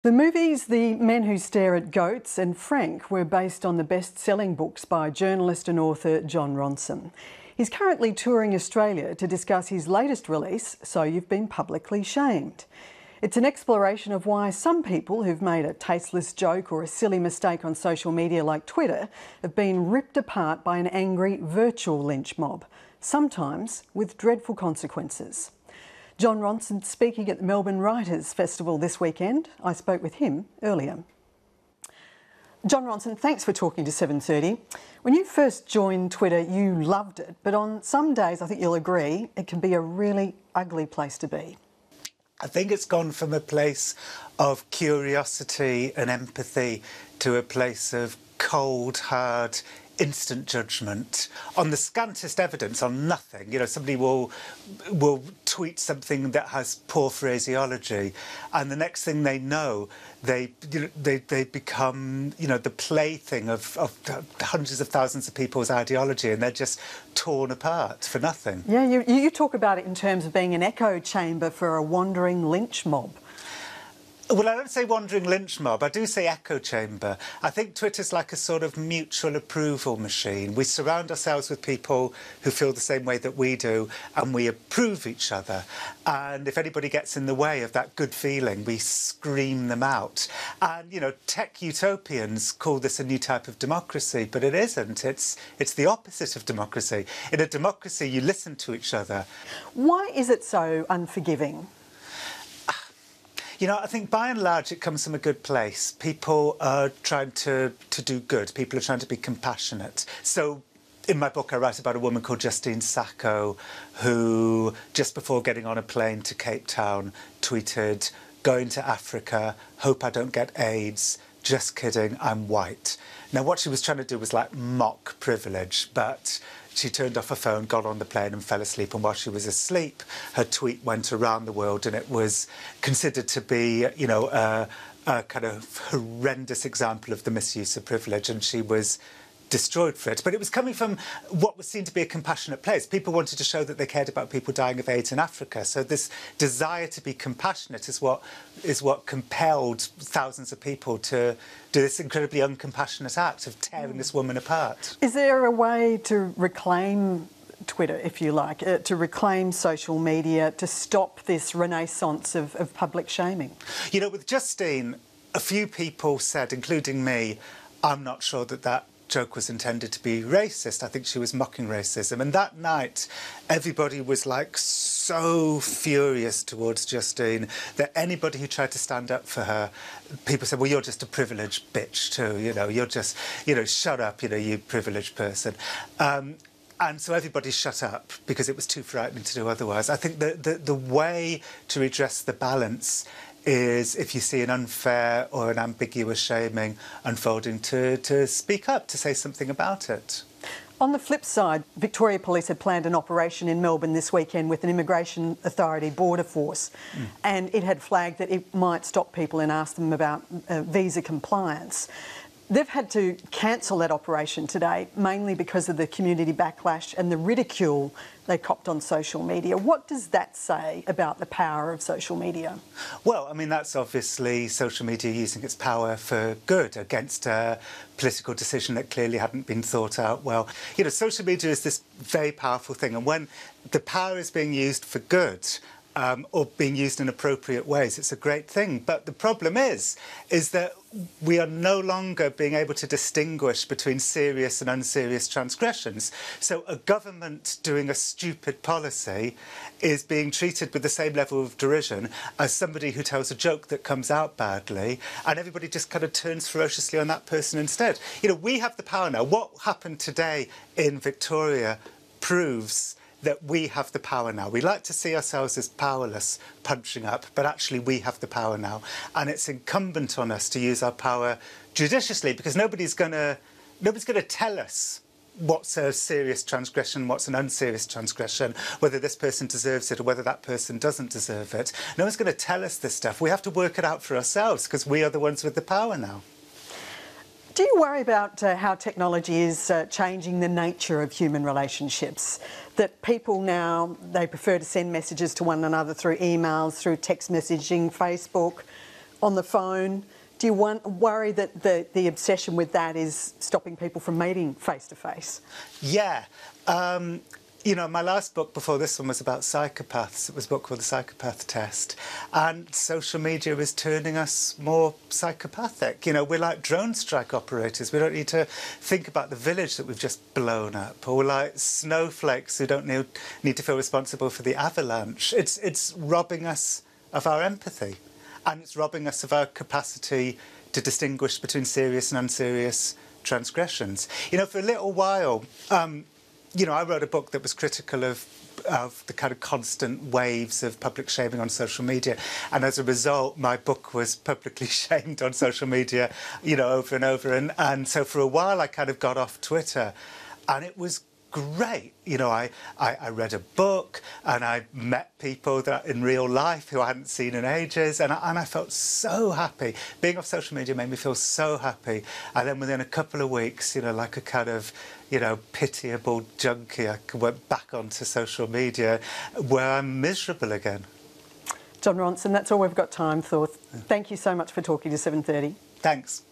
The movies The Men Who Stare at Goats and Frank were based on the best-selling books by journalist and author Jon Ronson. He's currently touring Australia to discuss his latest release, So You've Been Publicly Shamed. It's an exploration of why some people who've made a tasteless joke or a silly mistake on social media like Twitter have been ripped apart by an angry virtual lynch mob, sometimes with dreadful consequences. Jon Ronson speaking at the Melbourne Writers' Festival this weekend. I spoke with him earlier. Jon Ronson, thanks for talking to 7:30. When you first joined Twitter, you loved it, but on some days, I think you'll agree, it can be a really ugly place to be. I think it's gone from a place of curiosity and empathy to a place of cold, hard, instant judgment on the scantest evidence, on nothing. You know, somebody will tweet something that has poor phraseology, and the next thing they know, they become, you know, the plaything of hundreds of thousands of people's ideology, and they're just torn apart for nothing. Yeah, you talk about it in terms of being an echo chamber for a wandering lynch mob. Well, I don't say wandering lynch mob, I do say echo chamber. I think Twitter's like a sort of mutual approval machine. We surround ourselves with people who feel the same way that we do, and we approve each other. And if anybody gets in the way of that good feeling, we scream them out. And, you know, tech utopians call this a new type of democracy, but it isn't. It's the opposite of democracy. In a democracy, you listen to each other. Why is it so unforgiving? You know, I think by and large it comes from a good place. People are trying to do good. People are trying to be compassionate. So in my book I write about a woman called Justine Sacco who, just before getting on a plane to Cape Town, tweeted, "Going to Africa, hope I don't get AIDS. Just kidding, I'm white." Now what she was trying to do was like mock privilege, but she turned off her phone, got on the plane and fell asleep, and while she was asleep her tweet went around the world, and it was considered to be, you know, a kind of horrendous example of the misuse of privilege, and she was destroyed for it. But it was coming from what was seen to be a compassionate place. People wanted to show that they cared about people dying of AIDS in Africa. So this desire to be compassionate is what compelled thousands of people to do this incredibly uncompassionate act of tearing this woman apart. Is there a way to reclaim Twitter, if you like, to reclaim social media, to stop this renaissance of public shaming? You know, with Justine, a few people said, including me, I'm not sure that joke was intended to be racist. I think she was mocking racism. And that night, everybody was like so furious towards Justine that anybody who tried to stand up for her, people said, well, you're just a privileged bitch too, you know, you're just, you know, shut up, you know, you privileged person. And so everybody shut up because it was too frightening to do otherwise. I think the way to redress the balance is, if you see an unfair or an ambiguous shaming unfolding, to speak up, to say something about it. On the flip side, Victoria Police had planned an operation in Melbourne this weekend with an Immigration Authority border force, and it had flagged that it might stop people and ask them about visa compliance. They've had to cancel that operation today, mainly because of the community backlash and the ridicule they copped on social media. What does that say about the power of social media? Well, I mean, that's obviously social media using its power for good against a political decision that clearly hadn't been thought out well. You know, social media is this very powerful thing, and when the power is being used for good, or being used in appropriate ways, it's a great thing. But the problem is that we are no longer being able to distinguish between serious and unserious transgressions. So a government doing a stupid policy is being treated with the same level of derision as somebody who tells a joke that comes out badly, and everybody just kind of turns ferociously on that person instead. You know, we have the power now. What happened today in Victoria proves that we have the power now. We like to see ourselves as powerless, punching up, but actually we have the power now. And it's incumbent on us to use our power judiciously, because nobody's going to tell us what's a serious transgression, what's an unserious transgression, whether this person deserves it or whether that person doesn't deserve it. No one's going to tell us this stuff. We have to work it out for ourselves, because we are the ones with the power now. Do you worry about how technology is changing the nature of human relationships? That people now, they prefer to send messages to one another through emails, through text messaging, Facebook, on the phone. Do you worry that the obsession with that is stopping people from meeting face to face? Yeah. You know, my last book before this one was about psychopaths. It was a book called The Psychopath Test. And social media is turning us more psychopathic. You know, we're like drone strike operators. We don't need to think about the village that we've just blown up. Or we're like snowflakes who don't need to feel responsible for the avalanche. It's robbing us of our empathy. And it's robbing us of our capacity to distinguish between serious and unserious transgressions. You know, for a little while, you know, I wrote a book that was critical of the kind of constant waves of public shaming on social media. And as a result, my book was publicly shamed on social media, you know, over and over. And so for a while, I kind of got off Twitter. And it was great. You know, I read a book and I met people that in real life who I hadn't seen in ages, and I felt so happy. Being off social media made me feel so happy. And then within a couple of weeks, you know, like a kind of, you know, pitiable junkie, I went back onto social media where I'm miserable again. John Ronson, that's all we've got time for. Thank you so much for talking to 7:30. Thanks.